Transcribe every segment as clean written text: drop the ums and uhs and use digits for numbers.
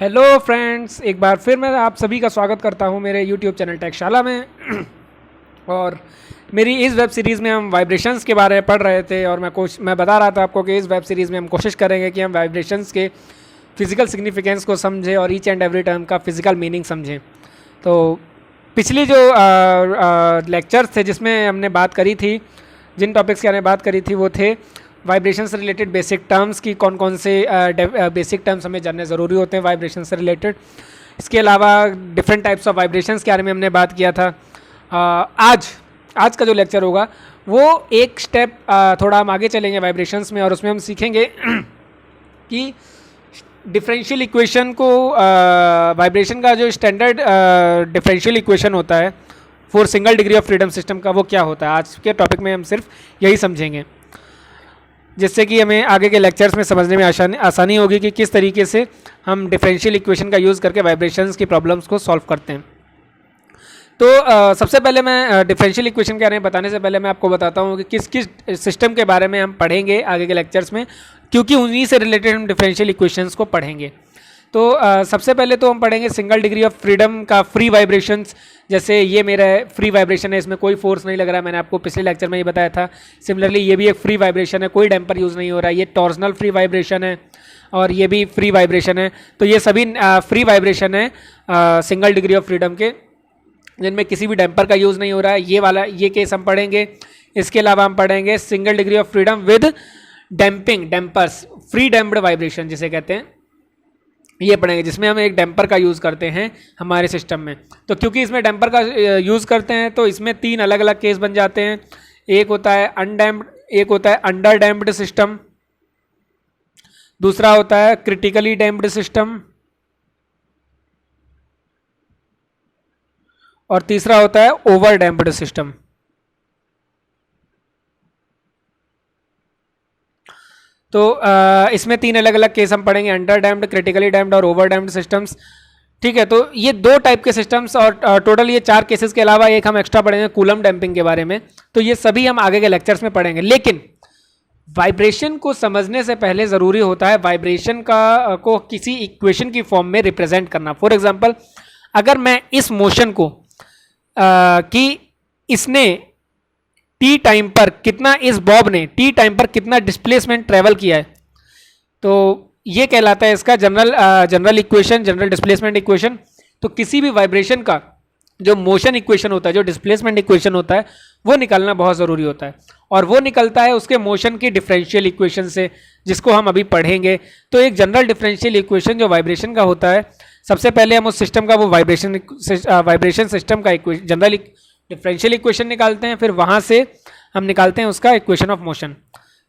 Hello friends, एक बार फिर मैं आप सभी का स्वागत करता हूं मेरे यूट्यूब चैनल टेकशाला में। और मेरी इस वेब सीरीज़ में हम वाइब्रेशंस के बारे में पढ़ रहे थे और मैं बता रहा था आपको कि इस वेब सीरीज़ में हम कोशिश करेंगे कि हम वाइब्रेशंस के फिज़िकल सिग्निफिकेंस को समझें और ईच एंड एवरी टर्म का फिज़िकल मीनिंग समझें। तो पिछली जो लेक्चर्स थे जिसमें हमने बात करी थी, जिन टॉपिक्स की हमने बात करी थी वो थे वाइब्रेशन से रिलेटेड बेसिक टर्म्स की, कौन कौन से बेसिक टर्म्स हमें जानने ज़रूरी होते हैं वाइब्रेशन से रिलेटेड। इसके अलावा डिफरेंट टाइप्स ऑफ वाइब्रेशंस के बारे में हमने बात किया था। आज का जो लेक्चर होगा वो एक स्टेप थोड़ा हम आगे चलेंगे वाइब्रेशंस में, और उसमें हम सीखेंगे कि डिफरेंशियल इक्वेशन को, वाइब्रेशन का जो स्टैंडर्ड डिफरेंशियल इक्वेशन होता है for single degree of freedom system का, वो क्या होता है। आज के टॉपिक में हम सिर्फ यही समझेंगे, जिससे कि हमें आगे के लेक्चर्स में समझने में आसानी होगी कि किस तरीके से हम डिफरेंशियल इक्वेशन का यूज़ करके वाइब्रेशंस की प्रॉब्लम्स को सॉल्व करते हैं। तो सबसे पहले मैं डिफरेंशियल इक्वेशन के बारे में बताने से पहले मैं आपको बताता हूँ कि किस किस सिस्टम के बारे में हम पढ़ेंगे आगे के लेक्चर्स में, क्योंकि उन्हीं से रिलेटेड हम डिफरेंशियल इक्वेशंस को पढ़ेंगे। तो सबसे पहले तो हम पढ़ेंगे सिंगल डिग्री ऑफ फ्रीडम का फ्री वाइब्रेशंस। जैसे ये मेरा फ्री वाइब्रेशन है, इसमें कोई फोर्स नहीं लग रहा है, मैंने आपको पिछले लेक्चर में ये बताया था। सिमिलरली ये भी एक फ्री वाइब्रेशन है, कोई डैम्पर यूज़ नहीं हो रहा है, ये टॉर्जनल फ्री वाइब्रेशन है और ये भी फ्री वाइब्रेशन है। तो ये सभी फ्री वाइब्रेशन है सिंगल डिग्री ऑफ फ्रीडम के, जिनमें किसी भी डैम्पर का यूज़ नहीं हो रहा है। ये केस हम पढ़ेंगे। इसके अलावा हम पढ़ेंगे single degree of freedom with damping dampers, free damped vibration जिसे कहते हैं, ये पढ़ेंगे, जिसमें हम एक डैम्पर का यूज़ करते हैं हमारे सिस्टम में। तो क्योंकि इसमें डैम्पर का यूज़ करते हैं तो इसमें तीन अलग अलग केस बन जाते हैं। एक होता है अनडैम्प्ड, एक होता है अंडर डैम्प्ड सिस्टम, दूसरा होता है क्रिटिकली डैम्प्ड सिस्टम, और तीसरा होता है ओवर डैम्प्ड सिस्टम। तो इसमें तीन अलग अलग केस हम पढ़ेंगे, अंडर डैम्प्ड, क्रिटिकली डैम्प्ड और ओवर डैम्प्ड सिस्टम्स। ठीक है, तो ये दो टाइप के सिस्टम्स, और टोटल ये चार केसेस के अलावा एक हम एक्स्ट्रा पढ़ेंगे कूलम डैम्पिंग के बारे में। तो ये सभी हम आगे के लेक्चर्स में पढ़ेंगे। लेकिन वाइब्रेशन को समझने से पहले ज़रूरी होता है वाइब्रेशन को किसी इक्वेशन की फॉर्म में रिप्रेजेंट करना। फॉर एग्जाम्पल, अगर मैं इस मोशन को कि इसने टी टाइम पर कितना, इस बॉब ने टी टाइम पर कितना डिस्प्लेसमेंट ट्रेवल किया है, तो ये कहलाता है इसका general equation, general displacement equation. तो किसी भी वाइब्रेशन का जो मोशन इक्वेशन होता है, जो डिस्प्लेसमेंट इक्वेशन होता है, वो निकालना बहुत ज़रूरी होता है, और वो निकलता है उसके मोशन की डिफरेंशियल इक्वेशन से, जिसको हम अभी पढ़ेंगे। तो एक जनरल डिफरेंशियल इक्वेशन जो वाइब्रेशन का होता है, सबसे पहले हम उस सिस्टम का, वो वाइब्रेशन सिस्टम का जनरल डिफरेंशियल इक्वेशन निकालते हैं, फिर वहाँ से हम निकालते हैं उसका इक्वेशन ऑफ मोशन।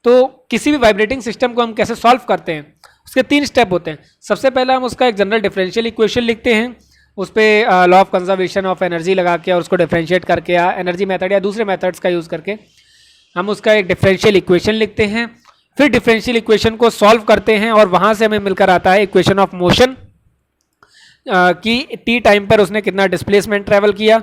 तो किसी भी वाइब्रेटिंग सिस्टम को हम कैसे सॉल्व करते हैं, उसके तीन स्टेप होते हैं। सबसे पहले हम उसका एक जनरल डिफरेंशियल इक्वेशन लिखते हैं, उस पर law of conservation of energy लगा के और उसको डिफरेंशिएट करके, या एनर्जी मेथड या दूसरे मेथड्स का यूज़ करके हम उसका एक डिफरेंशियल इक्वेशन लिखते हैं। फिर डिफरेंशियल इक्वेशन को सॉल्व करते हैं और वहाँ से हमें मिलकर आता है इक्वेशन ऑफ मोशन, कि टी टाइम पर उसने कितना डिस्प्लेसमेंट ट्रेवल किया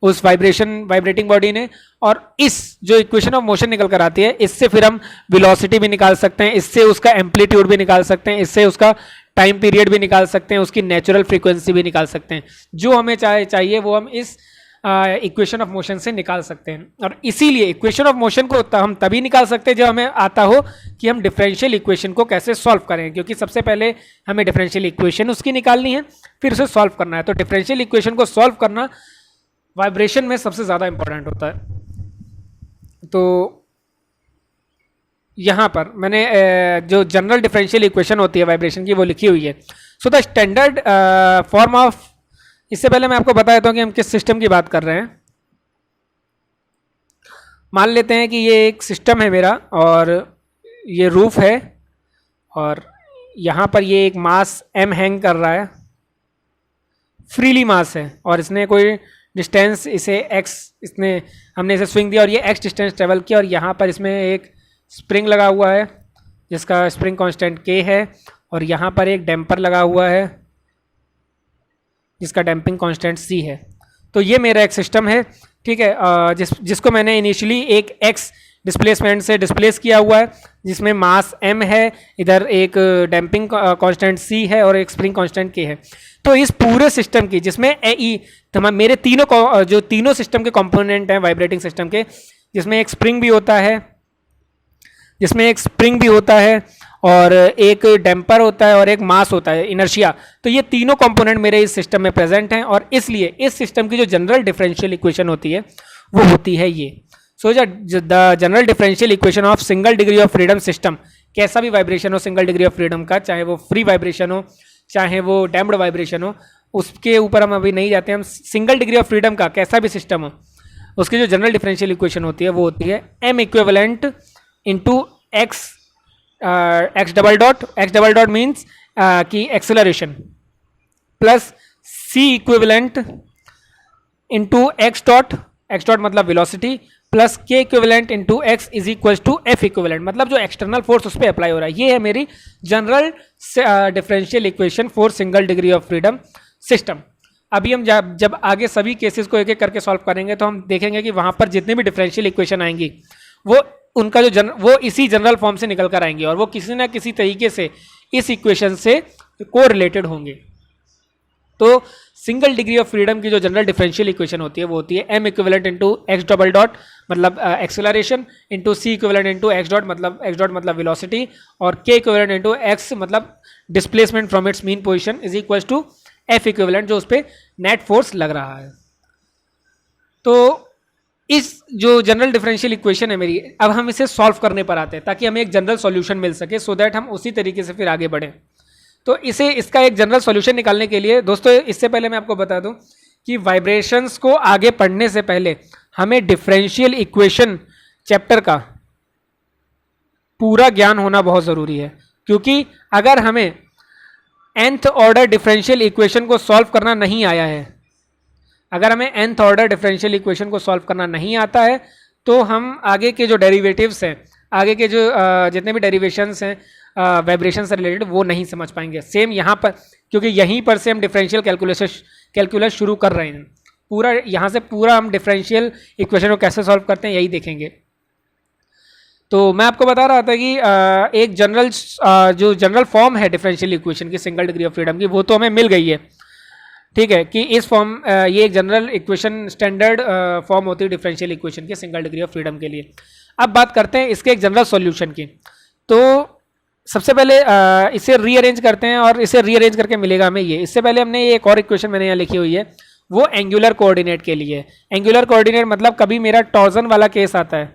उस वाइब्रेटिंग बॉडी ने। और इस जो इक्वेशन ऑफ मोशन निकल कर आती है, इससे फिर हम वेलोसिटी भी निकाल सकते हैं, इससे उसका एम्पलीट्यूड भी निकाल सकते हैं, इससे उसका टाइम पीरियड भी निकाल सकते हैं, उसकी नेचुरल फ्रीक्वेंसी भी निकाल सकते हैं। जो हमें चाहिए वो हम इस इक्वेशन ऑफ मोशन से निकाल सकते हैं। और इसीलिए इक्वेशन ऑफ मोशन को हम तभी निकाल सकते हैं जब हमें आता हो कि हम डिफरेंशियल इक्वेशन को कैसे सॉल्व करें, क्योंकि सबसे पहले हमें डिफरेंशियल इक्वेशन उसकी निकालनी है, फिर उसे सॉल्व करना है। तो डिफरेंशियल इक्वेशन को सॉल्व करना वाइब्रेशन में सबसे ज़्यादा इंपॉर्टेंट होता है। तो यहाँ पर मैंने जो जनरल डिफरेंशियल इक्वेशन होती है वाइब्रेशन की, वो लिखी हुई है। So the standard form of, इससे पहले मैं आपको बता देता हूँ कि हम किस सिस्टम की बात कर रहे हैं। मान लेते हैं कि ये एक सिस्टम है मेरा, और ये रूफ है, और यहाँ पर ये एक मास m हैंग कर रहा है, फ्रीली मास है, और इसने कोई डिस्टेंस, इसे x, हमने इसे स्विंग दिया और ये x डिस्टेंस ट्रेवल किया, और यहाँ पर इसमें एक स्प्रिंग लगा हुआ है जिसका स्प्रिंग कांस्टेंट k है, और यहाँ पर एक डैम्पर लगा हुआ है जिसका डैम्पिंग कांस्टेंट c है। तो ये मेरा एक सिस्टम है, ठीक है, जिसको मैंने इनिशियली एक x डिस्प्लेसमेंट से डिस्प्लेस किया हुआ है, जिसमें मास m है, इधर एक डैम्पिंग कांस्टेंट c है और एक स्प्रिंग कांस्टेंट k है। तो इस पूरे सिस्टम की जिसमें ए तमाम मेरे तीनों जो तीनों सिस्टम के कंपोनेंट हैं वाइब्रेटिंग सिस्टम के, जिसमें एक स्प्रिंग भी होता है और एक डैम्पर होता है और एक मास होता है इनर्शिया। तो ये तीनों कंपोनेंट मेरे इस सिस्टम में प्रेजेंट हैं और इसलिए इस सिस्टम की जो जनरल डिफरेंशियल इक्वेशन होती है वो होती है ये। So the general differential equation of single degree of freedom system, कैसा भी वाइब्रेशन हो सिंगल डिग्री ऑफ फ्रीडम का, चाहे वो फ्री वाइब्रेशन हो चाहे वो डैम्प्ड वाइब्रेशन हो, उसके ऊपर हम अभी नहीं जाते। हम सिंगल डिग्री ऑफ फ्रीडम का कैसा भी सिस्टम हो उसकी जो जनरल डिफरेंशियल इक्वेशन होती है वो होती है m equivalent into x double dot means कि acceleration plus c equivalent into x dot मतलब velocity plus k equivalent into x is equal to f equivalent, मतलब जो एक्सटर्नल फोर्स उस पर अप्लाई हो रहा है। ये है मेरी general differential equation for single degree of freedom system. अभी हम जब आगे सभी केसेस को एक एक करके सॉल्व करेंगे तो हम देखेंगे कि वहां पर जितनी भी डिफरेंशियल इक्वेशन आएंगी वो उनका वो इसी जनरल फॉर्म से निकल कर आएंगी और वो किसी ना किसी तरीके से इस इक्वेशन से को रिलेटेड होंगे। तो सिंगल डिग्री ऑफ फ्रीडम की जो जनरल डिफरेंशियल इक्वेशन होती है वो होती है m equivalent into x double dot मतलब acceleration into c equivalent into x dot मतलब वेलोसिटी और k इक्विवेलेंट इंटू x मतलब displacement from its mean position is equal to f equivalent जो उस पर नेट फोर्स लग रहा है। तो इस जो जनरल डिफरेंशियल इक्वेशन है मेरी, अब हम इसे सॉल्व करने पर आते हैं ताकि हमें एक जनरल सॉल्यूशन मिल सके सो दैट हम उसी तरीके से फिर आगे बढ़ें। तो इसका एक जनरल सॉल्यूशन निकालने के लिए दोस्तों, इससे पहले मैं आपको बता दूं कि वाइब्रेशंस को आगे पढ़ने से पहले हमें डिफरेंशियल इक्वेशन चैप्टर का पूरा ज्ञान होना बहुत ज़रूरी है, क्योंकि अगर हमें nth ऑर्डर डिफरेंशियल इक्वेशन को सॉल्व करना नहीं आया है, अगर हमें nth ऑर्डर डिफरेंशियल इक्वेशन को सॉल्व करना नहीं आता है तो हम आगे के जो डेरिवेटिव्स हैं, आगे के जो जितने भी डेरिवेशंस हैं वाइब्रेशन से रिलेटेड वो नहीं समझ पाएंगे। सेम यहाँ पर, क्योंकि यहीं पर से हम डिफरेंशियल कैलकुलस शुरू कर रहे हैं, पूरा यहाँ से पूरा हम डिफरेंशियल इक्वेशन को कैसे सॉल्व करते हैं यही देखेंगे। तो मैं आपको बता रहा था कि एक जो जनरल फॉर्म है डिफरेंशियल इक्वेशन की सिंगल डिग्री ऑफ फ्रीडम की वो तो हमें मिल गई है, ठीक है, कि इस फॉर्म ये एक जनरल इक्वेशन स्टैंडर्ड फॉर्म होती है डिफरेंशियल इक्वेशन की सिंगल डिग्री ऑफ फ्रीडम के लिए। अब बात करते हैं इसके एक जनरल सॉल्यूशन की। तो सबसे पहले इसे रीअरेंज करते हैं और इसे रीअरेंज करके मिलेगा हमें ये। इससे पहले हमने ये एक और इक्वेशन मैंने यहाँ लिखी हुई है, वो एंगुलर कोऑर्डिनेट के लिए। एंगुलर कोऑर्डिनेट मतलब कभी मेरा टॉर्जन वाला केस आता है,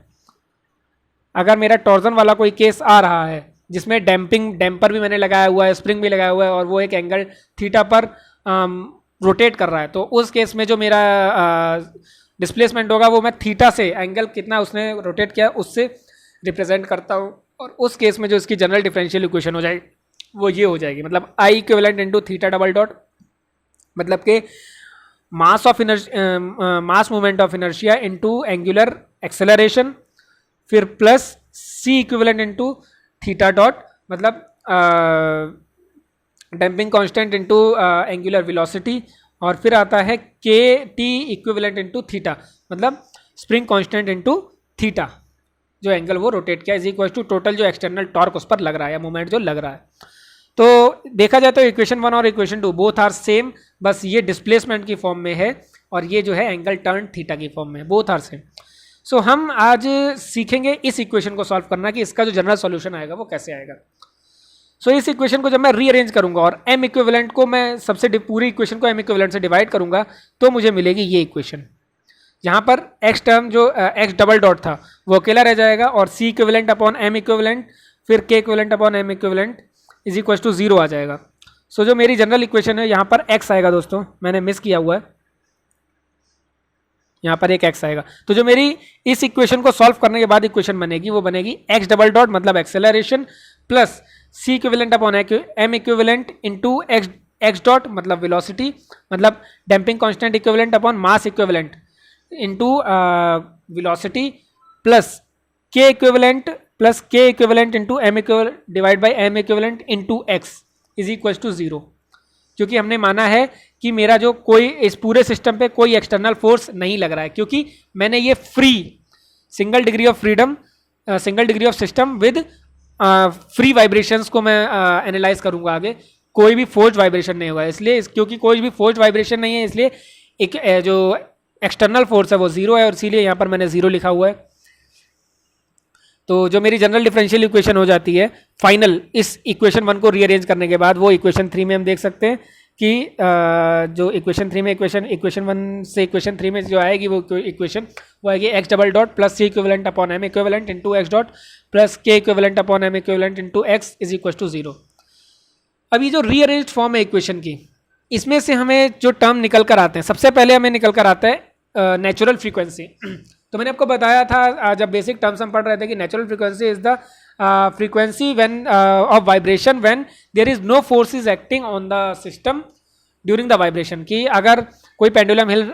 अगर मेरा टॉर्जन वाला कोई केस आ रहा है जिसमें डैम्पर भी मैंने लगाया हुआ है, स्प्रिंग भी लगाया हुआ है और वो एक एंगल थीटा पर रोटेट कर रहा है, तो उस केस में जो मेरा डिस्प्लेसमेंट होगा वो मैं थीटा से, एंगल कितना उसने रोटेट किया उससे रिप्रेजेंट करता हूँ। और उस केस में जो इसकी जनरल डिफरेंशियल इक्वेशन हो जाएगी वो ये हो जाएगी, मतलब I equivalent into theta double dot मतलब कि mass moment of inertia into angular acceleration, फिर plus C equivalent into theta dot मतलब damping constant into angular velocity, और फिर आता है KT इक्विवेलेंट इंटू थीटा मतलब स्प्रिंग कांस्टेंट इंटू थीटा जो एंगल वो रोटेट किया इज इक्वल टू टोटल जो एक्सटर्नल टॉर्क उस पर लग रहा है या मोमेंट जो लग रहा है। तो देखा जाए तो इक्वेशन 1 और इक्वेशन 2 बोथ आर सेम, बस ये डिस्प्लेसमेंट की फॉर्म में है और ये जो है एंगल टर्न थीटा की फॉर्म में, बोथ आर सेम। सो हम आज सीखेंगे इस इक्वेशन को सॉल्व करना कि इसका जो जनरल सॉल्यूशन आएगा वो कैसे आएगा। सो इस इक्वेशन को जब मैं रीअरेंज करूंगा और m इक्विवेलेंट को मैं सबसे पूरी इक्वेशन को m इक्विवेलेंट से डिवाइड करूंगा तो मुझे मिलेगी ये इक्वेशन। यहाँ पर x टर्म जो x डबल डॉट था वो अकेला रह जाएगा और c equivalent upon m equivalent फिर k equivalent upon m equivalent is equal to 0 आ जाएगा। सो जो मेरी जनरल इक्वेशन है यहाँ पर x आएगा दोस्तों, मैंने मिस किया हुआ है, यहाँ पर एक x आएगा। तो जो मेरी इस इक्वेशन को सॉल्व करने के बाद इक्वेशन बनेगी वो बनेगी x डबल डॉट मतलब acceleration plus c equivalent upon m equivalent into x dot मतलब वेलोसिटी मतलब damping constant equivalent upon mass equivalent into velocity plus k equivalent into m equivalent divide by m equivalent into x is equal to 0, क्योंकि हमने माना है कि मेरा जो कोई इस पूरे सिस्टम पे कोई एक्सटर्नल फोर्स नहीं लग रहा है, क्योंकि मैंने ये free single degree of freedom single degree of system with free vibrations को मैं एनालाइज करूंगा आगे। कोई भी फोर्स्ड वाइब्रेशन नहीं होगा, इसलिए क्योंकि कोई भी फोर्स्ड वाइब्रेशन नहीं है, इसलिए एक जो एक्सटर्नल फोर्स है वो जीरो है, और इसीलिए यहाँ पर मैंने जीरो लिखा हुआ है। तो जो मेरी जनरल डिफरेंशियल इक्वेशन हो जाती है फाइनल, इस इक्वेशन 1 को रीअरेंज करने के बाद, वो इक्वेशन 3 में हम देख सकते हैं कि जो इक्वेशन 3 में इक्वेशन 1 से इक्वेशन 3 में जो आएगी वो इक्वेशन वो आएगी x double dot plus c equivalent upon m equivalent into x dot plus k equivalent upon m equivalent into x is equal to 0। अभी जो रीअरेंज फॉर्म है इक्वेशन की, इसमें से हमें जो टर्म निकल कर आते हैं, सबसे पहले हमें निकल कर आता है नेचुरल फ्रीक्वेंसी। तो मैंने आपको बताया था जब बेसिक टर्म्स हम पढ़ रहे थे कि natural frequency is the frequency when of vibration when there is no force is acting on the system during the vibration. कि अगर कोई पेंडुलम हिल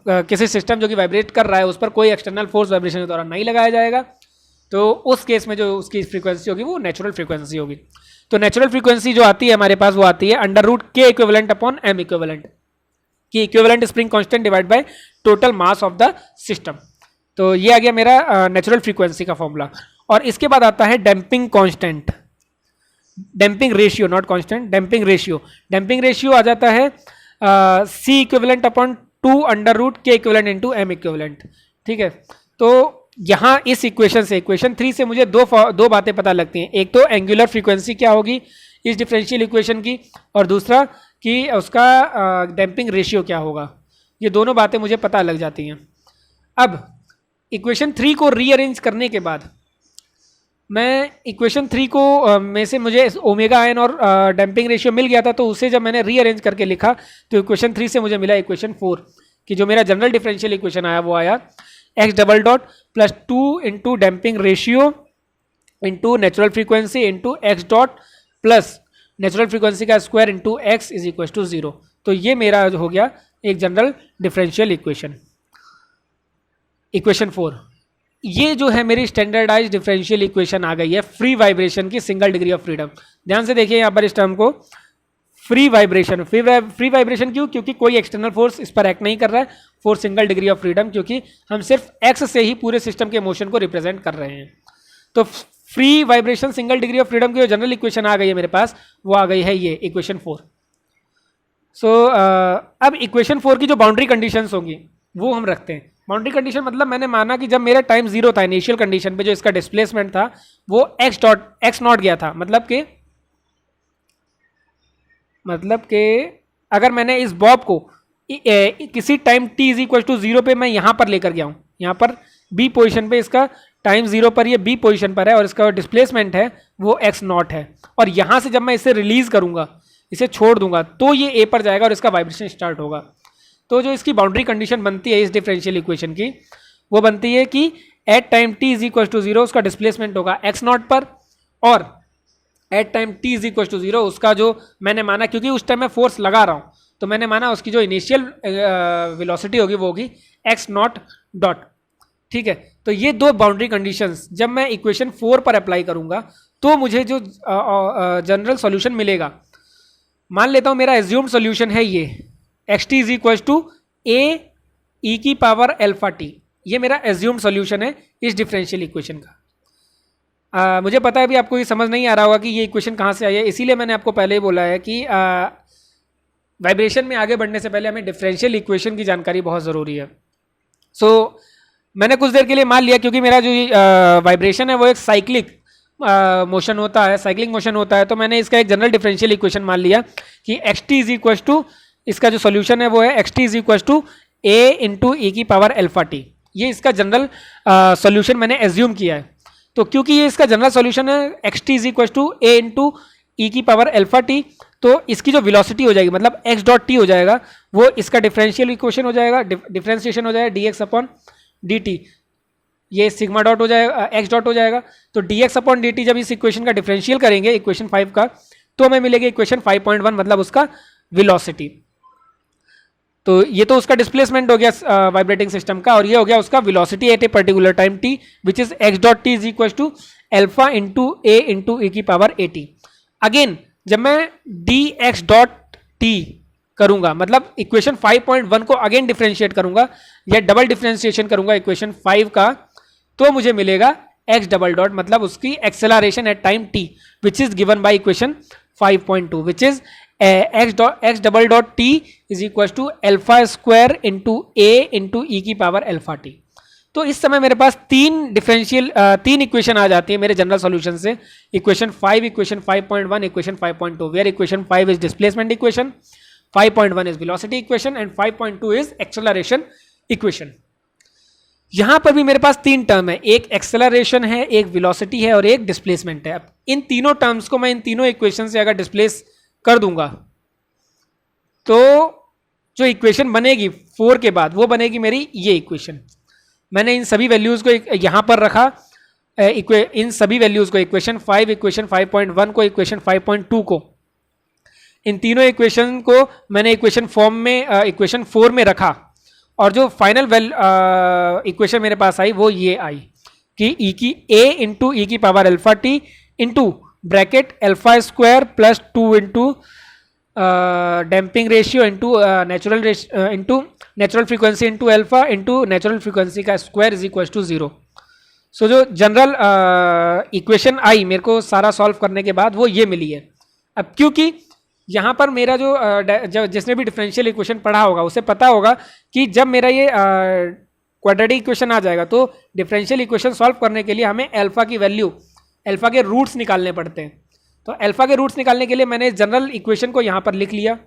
किसी सिस्टम जो कि वाइब्रेट कर रहा है उस पर कोई एक्सटर्नल फोर्स वाइब्रेशन के दौरान नहीं लगाया जाएगा, तो उस केस में जो उसकी फ्रीक्वेंसी होगी वो नेचुरल फ्रीक्वेंसी होगी। तो नेचुरल फ्रीक्वेंसी जो आती है हमारे पास वो आती है अंडर रूट के इक्विवेलेंट अपॉन एम इक्विवेलेंट, कि equivalent spring constant divide by total mass of the system. तो ये आ गया मेरा नेचुरल फ्रीक्वेंसी का फॉर्मूला। और इसके बाद आता है damping constant, damping ratio, not constant, damping ratio. Damping ratio आ जाता है C equivalent upon 2 under root के इक्विवेलेंट इंटू एम इक्विवेलेंट। ठीक है, तो यहाँ इस इक्वेशन से, इक्वेशन 3 से मुझे दो बातें पता लगती हैं। एक तो एंगुलर फ्रीक्वेंसी क्या होगी इस डिफरेंशियल इक्वेशन की, और दूसरा कि उसका डैम्पिंग रेशियो क्या होगा। ये दोनों बातें मुझे पता लग जाती हैं। अब इक्वेशन 3 को रीअरेंज करने के बाद मैं इक्वेशन 3 को में से मुझे ओमेगा एन और डैम्पिंग रेशियो मिल गया था, तो उसे जब मैंने रीअरेंज करके लिखा तो इक्वेशन 3 से मुझे मिला इक्वेशन 4, कि जो मेरा जनरल डिफरेंशियल इक्वेशन आया वो आया X double dot plus 2 into damping ratio into natural frequency into x dot plus natural frequency का square into x is equal to 0। तो ये मेरा हो गया एक जनरल डिफरेंशियल इक्वेशन, इक्वेशन 4। ये जो है मेरी स्टैंडर्डाइज्ड डिफरेंशियल इक्वेशन आ गई है फ्री वाइब्रेशन की सिंगल डिग्री ऑफ फ्रीडम। ध्यान से देखिए यहाँ पर इस टर्म को, फ्री वाइब्रेशन। फ्री वाइब्रेशन क्यों? क्योंकि कोई एक्सटर्नल फोर्स इस पर एक्ट नहीं कर रहा है, for single degree of freedom, क्योंकि हम सिर्फ एक्स से ही पूरे सिस्टम के मोशन को रिप्रेजेंट कर रहे हैं। तो free vibration single degree of freedom की जो जनरल इक्वेशन आ गई है मेरे पास, वो आ गई है ये इक्वेशन 4। सो अब इक्वेशन 4 की जो बाउंड्री कंडीशंस होंगी वो हम रखते हैं। बाउंड्री कंडीशन मतलब मैंने माना कि जब मेरा टाइम 0 था, इनिशियल कंडीशन पे जो इसका डिस्प्लेसमेंट था वो एक्स नॉट गया था, मतलब कि अगर मैंने इस बॉब को किसी time t is equal to 0 पे मैं यहाँ पर लेकर गया हूँ, यहाँ पर b पोजिशन पे, इसका टाइम 0 पर ये b पोजिशन पर है और इसका डिस्प्लेसमेंट है वो x नॉट है, और यहाँ से जब मैं इसे रिलीज करूँगा, इसे छोड़ दूंगा, तो ये a पर जाएगा और इसका वाइब्रेशन स्टार्ट होगा। तो जो इसकी बाउंड्री कंडीशन बनती है इस डिफरेंशियल इक्वेशन की, वो बनती है कि at time t is equal to 0 उसका डिस्प्लेसमेंट होगा x नॉट पर, और at time t is equal to 0 उसका जो मैंने माना, क्योंकि उस टाइम मैं फोर्स लगा रहा हूँ तो मैंने माना उसकी जो इनिशियल वेलोसिटी होगी वो होगी x नॉट डॉट। ठीक है, तो ये दो बाउंड्री कंडीशंस जब मैं इक्वेशन 4 पर अप्लाई करूंगा तो मुझे जो जनरल सॉल्यूशन मिलेगा, मान लेता हूं मेरा एज्यूम्ड सॉल्यूशन है ये X T is equal to A E की पावर एल्फा टी। ये मेरा एज्यूम्ड सॉल्यूशन है इस डिफरेंशियल इक्वेशन का। मुझे पता है अभी आपको ये समझ नहीं आ रहा होगा कि ये इक्वेशन कहाँ से आई है, इसीलिए मैंने आपको पहले ही बोला है कि वाइब्रेशन में आगे बढ़ने से पहले हमें डिफरेंशियल इक्वेशन की जानकारी बहुत ज़रूरी है। सो मैंने कुछ देर के लिए मान लिया, क्योंकि मेरा जो वाइब्रेशन है वो एक साइक्लिक मोशन होता है, साइक्लिक मोशन होता है, तो मैंने इसका एक जनरल डिफरेंशियल इक्वेशन मान लिया कि X T is equal to, इसका जो सॉल्यूशन है वो है X T is equal to A into E की पावर एल्फा टी। ये इसका जनरल सॉल्यूशन मैंने एज्यूम किया है। तो क्योंकि ये इसका जनरल सॉल्यूशन है X T is equal to A into E की पावर एल्फा टी, तो इसकी जो वेलोसिटी हो जाएगी मतलब एक्स डॉट टी हो जाएगा, वो इसका डिफरेंशियल इक्वेशन हो जाएगा, डिफरेंशिएशन हो जाएगा D x upon D T, ये सिग्मा डॉट हो जाएगा, एक्स डॉट हो जाएगा। तो D x upon D T जब इस इक्वेशन का डिफरेंशियल करेंगे इक्वेशन 5 का, तो हमें मिलेगी इक्वेशन 5.1 मतलब उसका वेलोसिटी। तो ये तो उसका डिस्प्लेसमेंट हो गया वाइब्रेटिंग सिस्टम का, और ये हो गया उसका velocity at a particular time T which is X dot T is equal to alpha into A into E की पावर ए टी। अगेन जब मैं डी एक्स डॉट टी करूंगा, मतलब इक्वेशन 5.1 को अगेन डिफरेंशिएट करूंगा या डबल डिफरेंशिएशन करूंगा equation 5 का, तो मुझे मिलेगा एक्स डबल डॉट मतलब उसकी acceleration at time T which is given by equation 5.2 which is X double dot T is equal to alpha square into A into E की पावर अल्फा टी। तो इस समय मेरे पास तीन इक्वेशन आ जाती है मेरे जनरल सॉल्यूशन से, equation 5, equation 5.1, equation 5.2, where equation 5 is displacement equation, 5.1 is velocity equation and 5.2 is acceleration equation. यहां पर भी मेरे पास तीन टर्म है, एक एक्सेलरेशन है, एक वेलोसिटी है और एक डिस्प्लेसमेंट है। अब इन तीनों टर्म्स को मैं इन तीनों इक्वेशन से अगर डिस्प्लेस कर दूंगा तो जो इक्वेशन बनेगी 4 के बाद वो बनेगी मेरी ये इक्वेशन। मैंने इन सभी वैल्यूज को यहां पर रखा, इन सभी वैल्यूज को इक्वेशन 5, इक्वेशन 5.1 को, इक्वेशन 5.2 को, इन तीनों इक्वेशन को मैंने इक्वेशन फॉर्म में इक्वेशन 4 में रखा और जो फाइनल इक्वेशन मेरे पास आई वो ये आई कि ई की ए इंटू ई की power alpha T into bracket alpha square plus 2 into damping ratio into natural frequency into alpha into natural frequency का स्क्वायर इज इक्वल टू 0। सो जो जनरल इक्वेशन आई मेरे को सारा सॉल्व करने के बाद वो ये मिली है। अब क्योंकि यहाँ पर मेरा जो जिसने भी डिफरेंशियल इक्वेशन पढ़ा होगा उसे पता होगा कि जब मेरा ये क्वाड्रेटिक इक्वेशन आ जाएगा तो डिफरेंशियल इक्वेशन सॉल्व करने के लिए हमें अल्फा की वैल्यू, अल्फा के रूट्स निकालने पड़ते हैं। तो अल्फा के रूट्स निकालने के लिए मैंने जनरल इक्वेशन को यहाँ पर लिख लिया,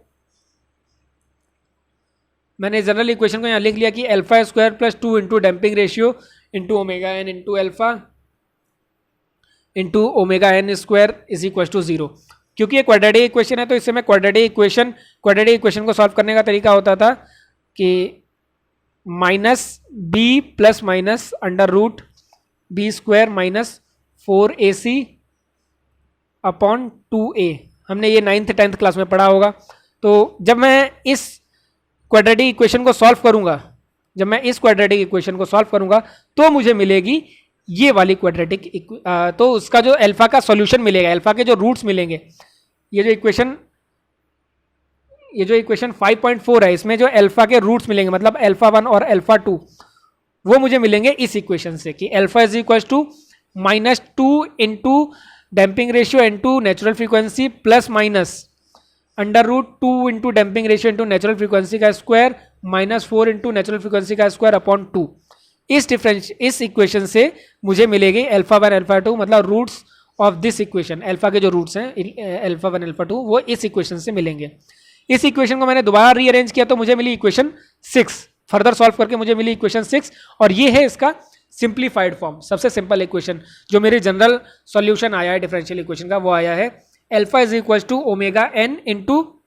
मैंने जनरल इक्वेशन को यहाँ लिख लिया कि alpha square plus 2 into damping ratio into omega n into alpha into omega n square is equal to 0। क्योंकि ये क्वाड्रेटिक इक्वेशन है तो इससे मैं क्वाड्रेटिक इक्वेशन को सॉल्व करने का तरीका होता था कि minus b plus minus under root b square minus 4ac upon 2a। हमने ये 9th 10th क्लास में पढ़ा होगा। तो जब मैं इस क्वाड्रेटिक इक्वेशन को सॉल्व करूंगा, तो मुझे मिलेगी ये वाली क्वाड्रेटिक, तो उसका जो अल्फा का सॉल्यूशन मिलेगा, अल्फा के जो रूट्स मिलेंगे, ये जो इक्वेशन 5.4 है इसमें जो अल्फा के रूट्स मिलेंगे मतलब अल्फा 1 और अल्फा 2 वो मुझे मिलेंगे इस इक्वेशन से कि alpha is equal to -2 into damping ratio into natural frequency plus minus under root 2 into damping ratio into natural frequency का स्क्वायर -4 इंटू नेचुरल फ्रीक्वेंसी का स्क्वायर अपॉन 2। इस इक्वेशन से मुझे मिलेगी अल्फा 1 अल्फा 2 मतलब roots of this equation, alpha के जो roots हैं अल्फा 1 अल्फा 2 वो इस इक्वेशन से मिलेंगे। इस इक्वेशन को मैंने दोबारा रीअरेंज किया तो मुझे मिली इक्वेशन 6, फर्दर सॉल्व करके मुझे मिली इक्वेशन 6 और ये है इसका सिंप्लीफाइड फॉर्म, सबसे सिंपल इक्वेशन जो मेरी जनरल सॉल्यूशन आया है डिफरेंशियल इक्वेशन का वो आया है alpha is equal to omega n into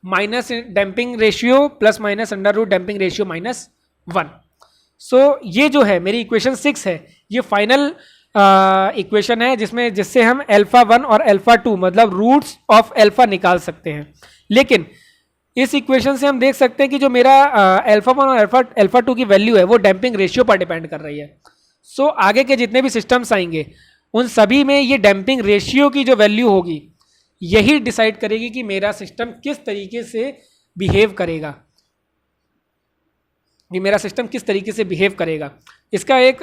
minus damping ratio plus minus under root damping ratio -1। So ये जो है मेरी इक्वेशन 6 है, ये फाइनल इक्वेशन है जिससे हम अल्फा 1 और अल्फा 2 मतलब रूट्स ऑफ अल्फा निकाल सकते हैं। लेकिन इस इक्वेशन से हम देख सकते हैं कि जो मेरा अल्फा 1 और अल्फा 2 की वैल्यू है वो डैम्पिंग रेशियो पर डिपेंड कर रही है। सो आगे के जितने भी सिस्टम्स आएंगे उन सभी में ये डैम्पिंग रेशियो की जो वैल्यू होगी यही डिसाइड करेगी कि मेरा सिस्टम किस तरीके से बिहेव करेगा, इसका एक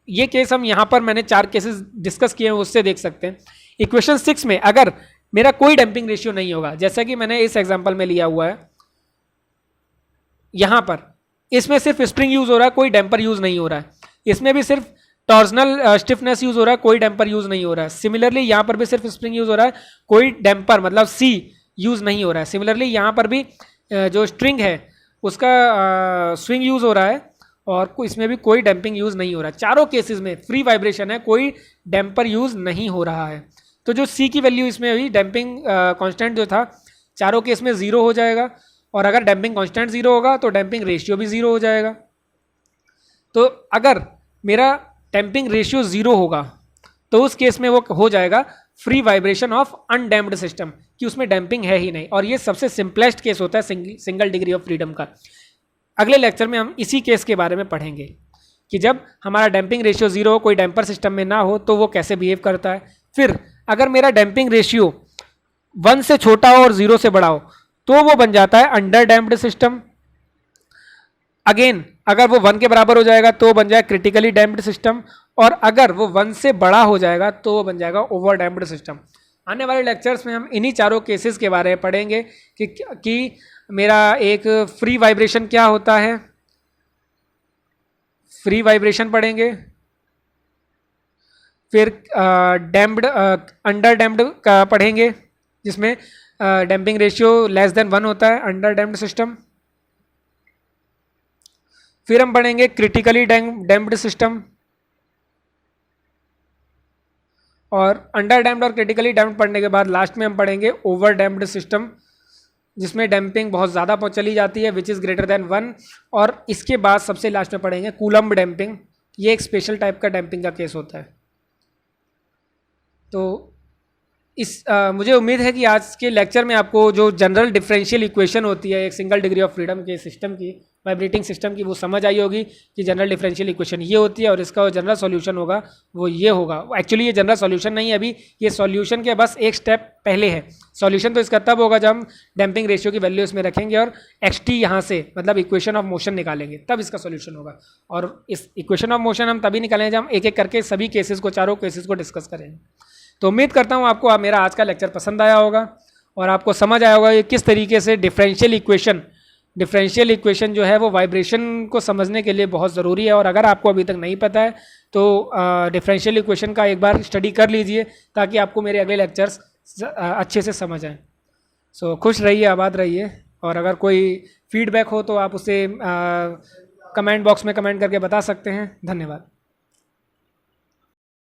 ये केस हम यहाँ पर मैंने 4 केसेस डिस्कस किए हैं उससे देख सकते हैं। इक्वेशन 6 में अगर मेरा कोई डैम्पिंग रेशियो नहीं होगा, जैसा कि मैंने इस एग्जांपल में लिया हुआ है, यहाँ पर इसमें सिर्फ स्प्रिंग यूज हो रहा है, कोई डैम्पर यूज नहीं हो रहा है, इसमें भी सिर्फ टॉर्जनल स्टिफनेस यूज हो रहा है, कोई डैम्पर यूज नहीं हो रहा है। सिमिलरली यहाँ पर भी सिर्फ स्प्रिंग यूज हो रहा है, कोई डैम्पर मतलब सी यूज नहीं हो रहा है। सिमिलरली यहाँ पर भी जो स्ट्रिंग है उसका स्विंग यूज हो रहा है और इसमें भी कोई डैम्पिंग यूज नहीं हो रहा है। चारों केसेस में फ्री वाइब्रेशन है, कोई डैम्पर यूज नहीं हो रहा है। तो जो सी की वैल्यू इसमें हुई डैम्पिंग कांस्टेंट जो था चारों केस में 0 हो जाएगा और अगर डैम्पिंग कांस्टेंट 0 होगा तो डैम्पिंग रेशियो भी 0 हो जाएगा। तो अगर मेरा डैम्पिंग रेशियो 0 होगा तो उस केस में वो हो जाएगा free vibration of undamped system कि उसमें डैम्पिंग है ही नहीं, और ये सबसे सिंपलेस्ट केस होता है सिंगल डिग्री ऑफ फ्रीडम का। अगले लेक्चर में हम इसी केस के बारे में पढ़ेंगे कि जब हमारा डैम्पिंग रेशियो 0 हो, कोई डैम्पर सिस्टम में ना हो तो वो कैसे बिहेव करता है। फिर अगर मेरा डैम्पिंग रेशियो 1 से छोटा हो और 0 से बड़ा हो तो वो बन जाता है अंडर डैम्प्ड सिस्टम। अगेन अगर वो 1 के बराबर हो जाएगा तो बन जाएगा क्रिटिकली डैम्प्ड सिस्टम, और अगर वो 1 से बड़ा हो जाएगा तो वो बन जाएगा ओवर डैम्प्ड सिस्टम। आने वाले लेक्चर्स में हम इन्हीं चारों केसेस के बारे में पढ़ेंगे कि मेरा एक फ्री वाइब्रेशन क्या होता है, फ्री वाइब्रेशन पढ़ेंगे, फिर डैम्प्ड अंडर डैम्प्ड का पढ़ेंगे जिसमें डैम्पिंग रेशियो लेस देन 1 होता है, अंडर डैम्प्ड सिस्टम। फिर हम पढ़ेंगे क्रिटिकली डैम्प्ड सिस्टम, और अंडर डैम्प्ड और क्रिटिकली डैम्प्ड पढ़ने के बाद लास्ट में हम पढ़ेंगे ओवर डैम्प्ड सिस्टम, जिसमें डैम्पिंग बहुत ज़्यादा चली जाती है विच इज़ ग्रेटर देन 1। और इसके बाद सबसे लास्ट में पढ़ेंगे कूलम्ब डैम्पिंग, ये एक स्पेशल टाइप का डैम्पिंग का केस होता है। तो मुझे उम्मीद है कि आज के लेक्चर में आपको जो जनरल डिफरेंशियल इक्वेशन होती है एक सिंगल डिग्री ऑफ फ्रीडम के सिस्टम की, वाइब्रेटिंग सिस्टम की, वो समझ आई होगी कि जनरल डिफरेंशियल इक्वेशन ये होती है और इसका जो जनरल सॉल्यूशन होगा वो ये होगा। एक्चुअली ये जनरल सॉल्यूशन नहीं है, अभी ये सॉल्यूशन के बस एक स्टेप पहले है। सॉल्यूशन तो इसका तब होगा जब हम डैम्पिंग रेशियो की वैल्यू इसमें रखेंगे और xt यहाँ से मतलब इक्वेशन ऑफ मोशन निकालेंगे, तब इसका सॉल्यूशन होगा। और इस इक्वेशन ऑफ मोशन हम तभी निकालेंगे जब हम एक एक करके सभी केसेस को, चारों केसेस को डिस्कस करेंगे। तो उम्मीद करता हूँ आपको मेरा आज का लेक्चर पसंद आया होगा और आपको समझ आया होगा कि किस तरीके से डिफरेंशियल इक्वेशन जो है वो वाइब्रेशन को समझने के लिए बहुत ज़रूरी है। और अगर आपको अभी तक नहीं पता है तो डिफरेंशियल इक्वेशन का एक बार स्टडी कर लीजिए ताकि आपको मेरे अगले लेक्चर्स अच्छे से समझ आएँ। सो खुश रहिए, आबाद रहिए, और अगर कोई फीडबैक हो तो आप उसे कमेंट बॉक्स में कमेंट करके बता सकते हैं। धन्यवाद।